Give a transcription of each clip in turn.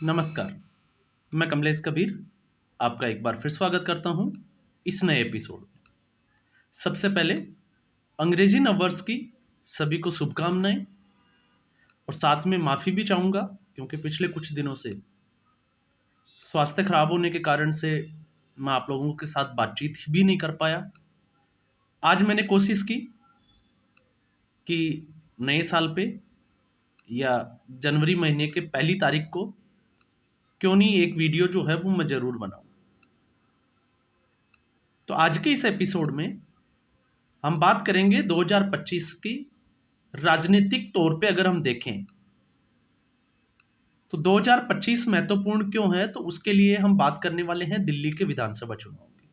नमस्कार। मैं कमलेश कबीर आपका एक बार फिर स्वागत करता हूं इस नए एपिसोड में। सबसे पहले अंग्रेजी नववर्ष की सभी को शुभकामनाएं और साथ में माफ़ी भी चाहूँगा क्योंकि पिछले कुछ दिनों से स्वास्थ्य खराब होने के कारण से मैं आप लोगों के साथ बातचीत भी नहीं कर पाया। आज मैंने कोशिश की कि नए साल पे या जनवरी महीने के पहली तारीख को क्यों नहीं एक वीडियो जो है वो मैं ज़रूर बनाऊँ। तो आज के इस एपिसोड में हम बात करेंगे 2025 की राजनीतिक तौर पे अगर हम देखें तो 2025 महत्वपूर्ण क्यों है, तो उसके लिए हम बात करने वाले हैं दिल्ली के विधानसभा चुनाव की।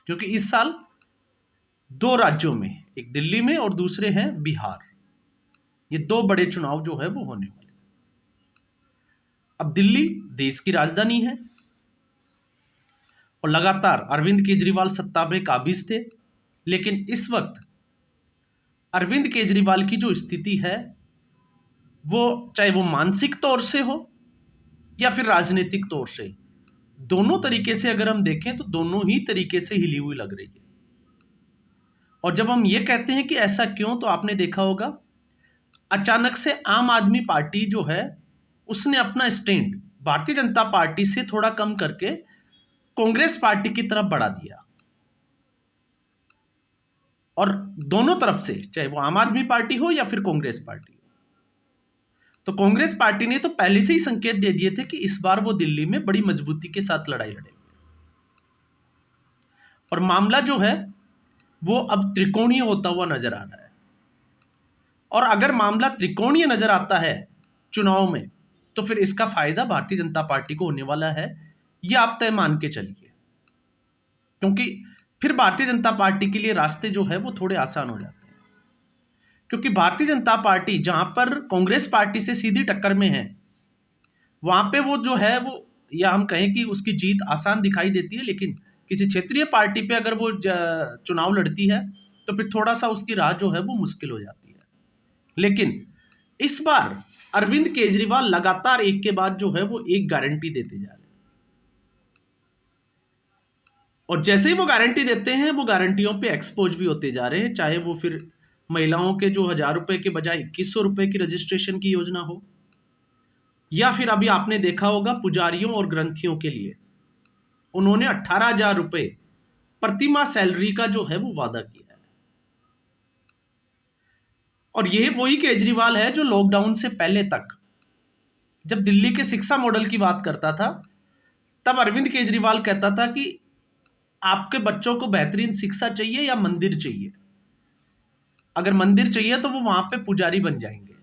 क्योंकि इस साल दो राज्यों में, एक दिल्ली में और दूसरे हैं बिहार, ये दो बड़े चुनाव जो है वो होने वाले। अब दिल्ली देश की राजधानी है और लगातार अरविंद केजरीवाल सत्ता में काबिज थे, लेकिन इस वक्त अरविंद केजरीवाल की जो स्थिति है वो चाहे वो मानसिक तौर से हो या फिर राजनीतिक तौर से, दोनों तरीके से अगर हम देखें तो दोनों ही तरीके से हिली हुई लग रही है। और जब हम ये कहते हैं कि ऐसा क्यों, तो आपने देखा होगा अचानक से आम आदमी पार्टी जो है उसने अपना स्टैंड भारतीय जनता पार्टी से थोड़ा कम करके कांग्रेस पार्टी की तरफ बढ़ा दिया। और दोनों तरफ से, चाहे वो आम आदमी पार्टी हो या फिर कांग्रेस पार्टी, तो कांग्रेस पार्टी ने तो पहले से ही संकेत दे दिए थे कि इस बार वो दिल्ली में बड़ी मजबूती के साथ लड़ाई लड़ेंगे। और मामला जो है वो अब त्रिकोणीय होता हुआ नजर आ रहा है। और अगर मामला त्रिकोणीय नजर आता है चुनाव में, तो फिर इसका फायदा भारतीय जनता पार्टी को होने वाला है, यह आप तय मान के चलिए। क्योंकि फिर भारतीय जनता पार्टी के लिए रास्ते जो है वो थोड़े आसान हो जाते हैं। क्योंकि भारतीय जनता पार्टी जहां पर कांग्रेस पार्टी से सीधी टक्कर में है, वहां पे वो जो है वो, या हम कहें कि उसकी जीत आसान दिखाई देती है, लेकिन किसी क्षेत्रीय पार्टी पे अगर वो चुनाव लड़ती है तो फिर थोड़ा सा उसकी राह जो है वो मुश्किल हो जाती है। लेकिन इस बार अरविंद केजरीवाल लगातार एक के बाद जो है वो एक गारंटी देते जा रहे हैं। और जैसे ही वो गारंटी देते हैं वो गारंटियों पे एक्सपोज भी होते जा रहे हैं, चाहे वो फिर महिलाओं के जो 1,000 रुपए के बजाय 2,100 रुपए की रजिस्ट्रेशन की योजना हो, या फिर अभी आपने देखा होगा पुजारियों और ग्रंथियों के लिए उन्होंने 18,000 रुपए प्रतिमाह सैलरी का जो है वो वादा किया है। और यह वही केजरीवाल है जो लॉकडाउन से पहले तक जब दिल्ली के शिक्षा मॉडल की बात करता था, तब अरविंद केजरीवाल कहता था कि आपके बच्चों को बेहतरीन शिक्षा चाहिए या मंदिर चाहिए। अगर मंदिर चाहिए तो वो वहां पे पुजारी बन जाएंगे।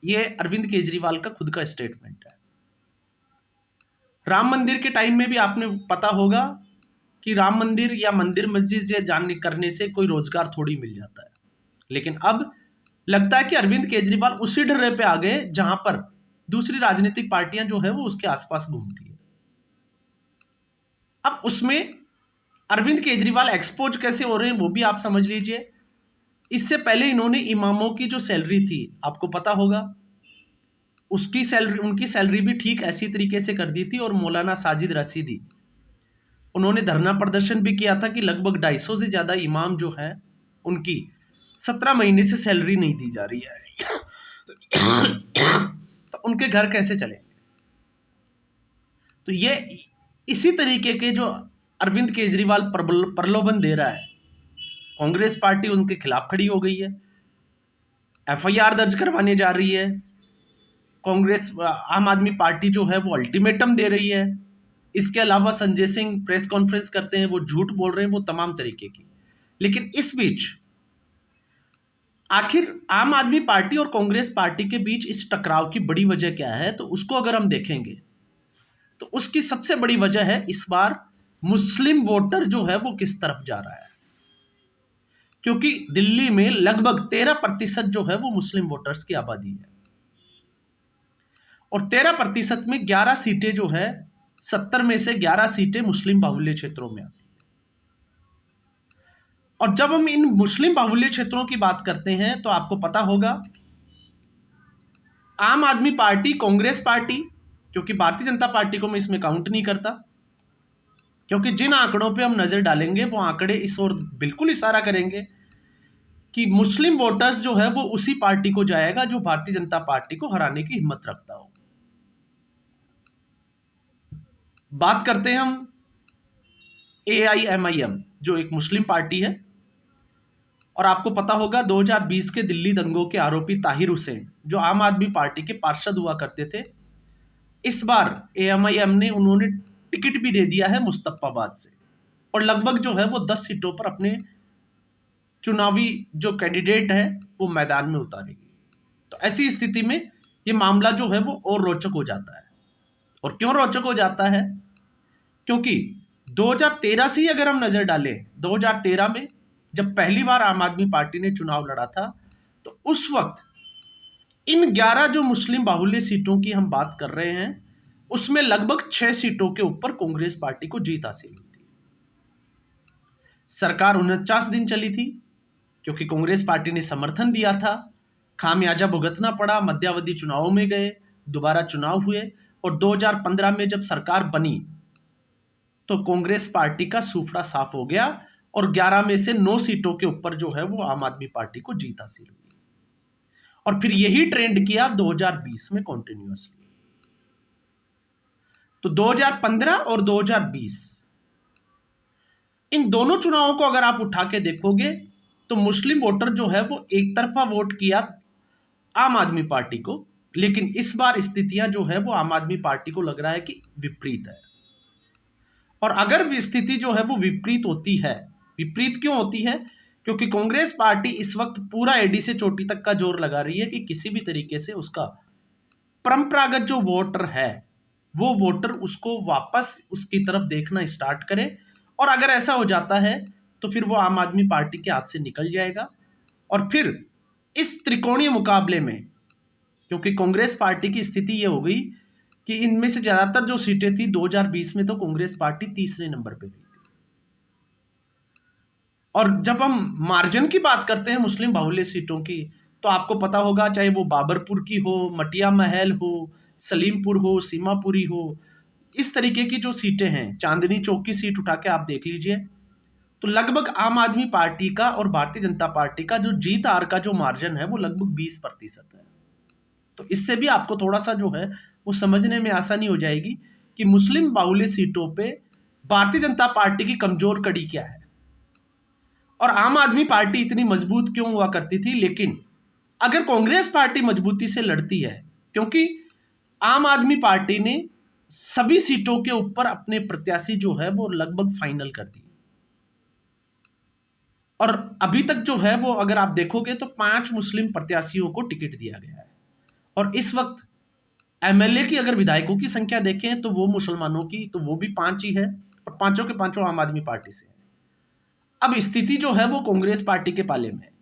ये अरविंद केजरीवाल का खुद का स्टेटमेंट है। राम मंदिर के टाइम में भी आपने पता होगा कि राम मंदिर या मंदिर मस्जिद से जानने करने से कोई रोजगार थोड़ी मिल जाता है। लेकिन अब लगता है कि अरविंद केजरीवाल उसी डर्रे पे आ गए जहां पर दूसरी राजनीतिक पार्टियां जो है वो उसके आसपास घूमती है। अब उसमें अरविंद केजरीवाल एक्सपोज कैसे हो रहे हैं वो भी आप समझ लीजिए। इससे पहले इन्होंने इमामों की जो सैलरी थी, आपको पता होगा, उनकी सैलरी भी ठीक ऐसी तरीके से कर दी थी। और मौलाना साजिद रशीदी, उन्होंने धरना प्रदर्शन भी किया था कि लगभग 250 से ज्यादा इमाम जो है उनकी 17 महीने से सैलरी नहीं दी जा रही है। तो उनके घर कैसे चलेंगे। तो ये इसी तरीके के जो अरविंद केजरीवाल प्रलोभन दे रहा है, कांग्रेस पार्टी उनके खिलाफ खड़ी हो गई है, एफआईआर दर्ज करवाने जा रही है। कांग्रेस आम आदमी पार्टी जो है वो अल्टीमेटम दे रही है। इसके अलावा संजय सिंह प्रेस कॉन्फ्रेंस करते हैं, वो झूठ बोल रहे हैं, वो तमाम तरीके की। लेकिन इस बीच आखिर आम आदमी पार्टी और कांग्रेस पार्टी के बीच इस टकराव की बड़ी वजह क्या है, तो उसको अगर हम देखेंगे तो उसकी सबसे बड़ी वजह है इस बार मुस्लिम वोटर जो है वो किस तरफ जा रहा है। क्योंकि दिल्ली में लगभग 13% जो है वो मुस्लिम वोटर्स की आबादी है। और 13% में 11 सीटें जो है, 70 में से 11 सीटें मुस्लिम बाहुल्य क्षेत्रों में आती है। और जब हम इन मुस्लिम बाहुल्य क्षेत्रों की बात करते हैं तो आपको पता होगा आम आदमी पार्टी, कांग्रेस पार्टी क्योंकि भारतीय जनता पार्टी को मैं इसमें काउंट नहीं करता, क्योंकि जिन आंकड़ों पे हम नजर डालेंगे वो आंकड़े इस ओर बिल्कुल इशारा करेंगे कि मुस्लिम वोटर्स जो है वो उसी पार्टी को जाएगा जो भारतीय जनता पार्टी को हराने की हिम्मत रखता हो। बात करते हैं हम AIMIM, जो एक मुस्लिम पार्टी है। और आपको पता होगा 2020 के दिल्ली दंगों के आरोपी ताहिर हुसैन, जो आम आदमी पार्टी के पार्षद हुआ करते थे, इस बार AIMIM ने उन्होंने टिकट भी दे दिया है मुस्तफाबाद से, और लगभग जो है वो 10 सीटों पर अपने चुनावी जो कैंडिडेट है वो मैदान में उतारेगी। तो ऐसी स्थिति में ये मामला जो है वो और रोचक हो जाता है। और क्यों रोचक हो जाता है? क्योंकि 2013 से ही अगर हम नजर डालें, 2013 में जब पहली बार आम आदमी पार्टी ने चुनाव लड़ा था, तो उस वक्त इन 11 जो मुस्लिम बाहुल्य सीटों की हम बात कर रहे हैं, उसमें लगभग 6 सीटों के ऊपर कांग्रेस पार्टी को जीत हासिल हुई थी। सरकार 49 दिन चली थी, क्योंकि कांग्रेस पार्टी ने समर्थन दिया था। खामियाजा भुगतना पड़ा, मध्यावधि चुनावों में गए, दोबारा चुनाव हुए, और 2015 में जब सरकार बनी तो कांग्रेस पार्टी का सूफड़ा साफ हो गया, और 11 में से 9 सीटों के ऊपर जो है वो आम आदमी पार्टी को जीत हासिल हुई। और फिर यही ट्रेंड किया 2020 में कॉन्टिन्यूअसली। तो 2015 और 2020 इन दोनों चुनावों को अगर आप उठा के देखोगे तो मुस्लिम वोटर जो है वो एक तरफा वोट किया आम आदमी पार्टी को, लेकिन इस बार स्थितियां जो है वो आम आदमी पार्टी को लग रहा है कि विपरीत है। और अगर स्थिति जो है वो विपरीत होती है, विपरीत क्यों होती है? क्योंकि कांग्रेस पार्टी इस वक्त पूरा एडी से चोटी तक का जोर लगा रही है कि किसी भी तरीके से उसका परंपरागत जो वोटर है वो वोटर उसको वापस उसकी तरफ देखना स्टार्ट करे। और अगर ऐसा हो जाता है तो फिर वो आम आदमी पार्टी के हाथ से निकल जाएगा। और फिर इस त्रिकोणीय मुकाबले में, क्योंकि कांग्रेस पार्टी की स्थिति ये हो गई कि इनमें से ज्यादातर जो सीटें थी 2020 में, तो कांग्रेस पार्टी तीसरे नंबर पे गई थी। और जब हम मार्जिन की बात करते हैं मुस्लिम बाहुल्य सीटों की, तो आपको पता होगा, चाहे वो बाबरपुर की हो, मटिया महल हो, सलीमपुर हो, सीमापुरी हो, इस तरीके की जो सीटें हैं, चांदनी चौक की सीट उठा के आप देख लीजिए, तो लगभग आम आदमी पार्टी का और भारतीय जनता पार्टी का जो जीत हार का जो मार्जिन है वो लगभग 20% है। तो इससे भी आपको थोड़ा सा जो है वो समझने में आसानी हो जाएगी कि मुस्लिम बाहुल्य सीटों पे भारतीय जनता पार्टी की कमजोर कड़ी क्या है और आम आदमी पार्टी इतनी मजबूत क्यों हुआ करती थी। लेकिन अगर कांग्रेस पार्टी मजबूती से लड़ती है, क्योंकि आम आदमी पार्टी ने सभी सीटों के ऊपर अपने प्रत्याशी जो है वो लगभग फाइनल कर दिए, और अभी तक जो है वो अगर आप देखोगे तो 5 मुस्लिम प्रत्याशियों को टिकट दिया गया है। और इस वक्त MLA की अगर विधायकों की संख्या देखें तो वो मुसलमानों की तो वो भी 5 ही है, और पांचों के पांचों आम आदमी पार्टी से है। अब स्थिति जो है वो कांग्रेस पार्टी के पाले में है,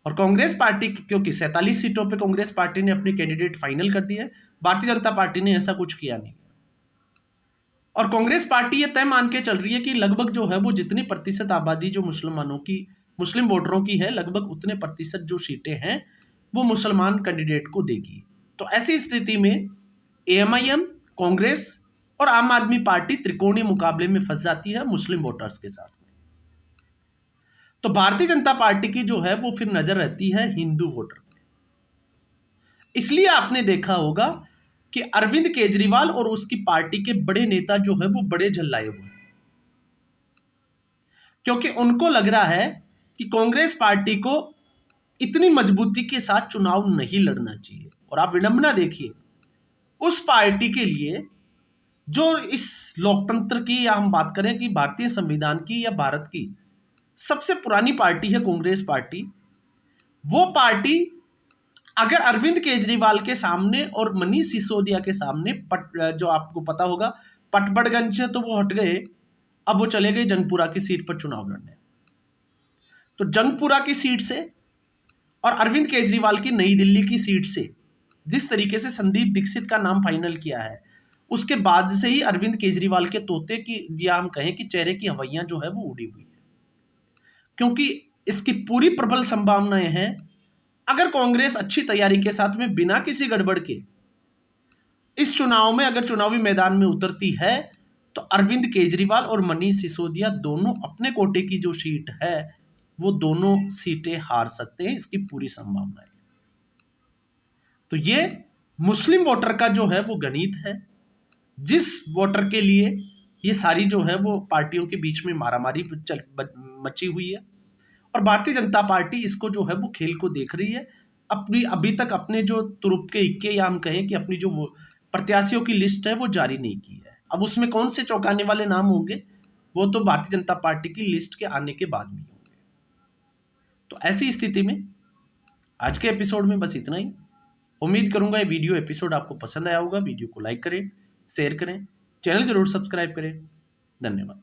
और कांग्रेस पार्टी क्योंकि 47 सीटों पे कांग्रेस पार्टी ने अपने कैंडिडेट फाइनल कर दिए, भारतीय जनता पार्टी ने ऐसा कुछ किया नहीं। और कांग्रेस पार्टी ये तय मान के चल रही है कि लगभग जो है वो जितनी प्रतिशत आबादी जो मुसलमानों की, मुस्लिम वोटरों की है, लगभग उतने प्रतिशत जो सीटें हैं वो मुसलमान कैंडिडेट को देगी। तो ऐसी स्थिति में AIMIM, कांग्रेस और आम आदमी पार्टी त्रिकोणीय मुकाबले में फंस जाती है मुस्लिम वोटर्स के साथ में। तो भारतीय जनता पार्टी की जो है वो फिर नजर रहती है हिंदू वोटर पे। इसलिए आपने देखा होगा कि अरविंद केजरीवाल और उसकी पार्टी के बड़े नेता जो है वो बड़े झल्लाए हुए हैं, क्योंकि उनको लग रहा है कि कांग्रेस पार्टी को इतनी मजबूती के साथ चुनाव नहीं लड़ना चाहिए। और आप विडंबना देखिए, उस पार्टी के लिए जो इस लोकतंत्र की, या हम बात करें कि भारतीय संविधान की या भारत की सबसे पुरानी पार्टी है कांग्रेस पार्टी, वो पार्टी अगर अरविंद केजरीवाल के सामने और मनीष सिसोदिया के सामने जो आपको पता होगा पटपड़गंज से तो वो हट गए, अब वो चले गए जंगपुरा की सीट पर चुनाव लड़ने। तो जंगपुरा की सीट से और अरविंद केजरीवाल की नई दिल्ली की सीट से जिस तरीके से संदीप दीक्षित का नाम फाइनल किया है, उसके बाद से ही अरविंद केजरीवाल के तोते की, या हम कहें कि चेहरे की हवैयां जो है वो उड़ी हुई है। क्योंकि इसकी पूरी प्रबल संभावनाएं हैं, अगर कांग्रेस अच्छी तैयारी के साथ में बिना किसी गड़बड़ के इस चुनाव में अगर चुनावी मैदान में उतरती है तो अरविंद केजरीवाल और मनीष सिसोदिया दोनों अपने कोटे की जो सीट है वो दोनों सीटें हार सकते हैं, इसकी पूरी संभावना है। तो ये मुस्लिम वोटर का जो है वो गणित है, जिस वोटर के लिए ये सारी जो है वो पार्टियों के बीच में मारामारी मची हुई है, और भारतीय जनता पार्टी इसको जो है वो खेल को देख रही है। अपनी अभी तक अपने जो तुरुप के इक्के, या हम कहें कि अपनी जो वो प्रत्याशियों की लिस्ट है वो जारी नहीं की है। अब उसमें कौन से चौंकाने वाले नाम होंगे वो तो भारतीय जनता पार्टी की लिस्ट के आने के बाद में होंगे। तो ऐसी स्थिति में आज के एपिसोड में बस इतना ही। उम्मीद करूंगा ये वीडियो एपिसोड आपको पसंद आया होगा। वीडियो को लाइक करें, शेयर करें, चैनल जरूर सब्सक्राइब करें। धन्यवाद।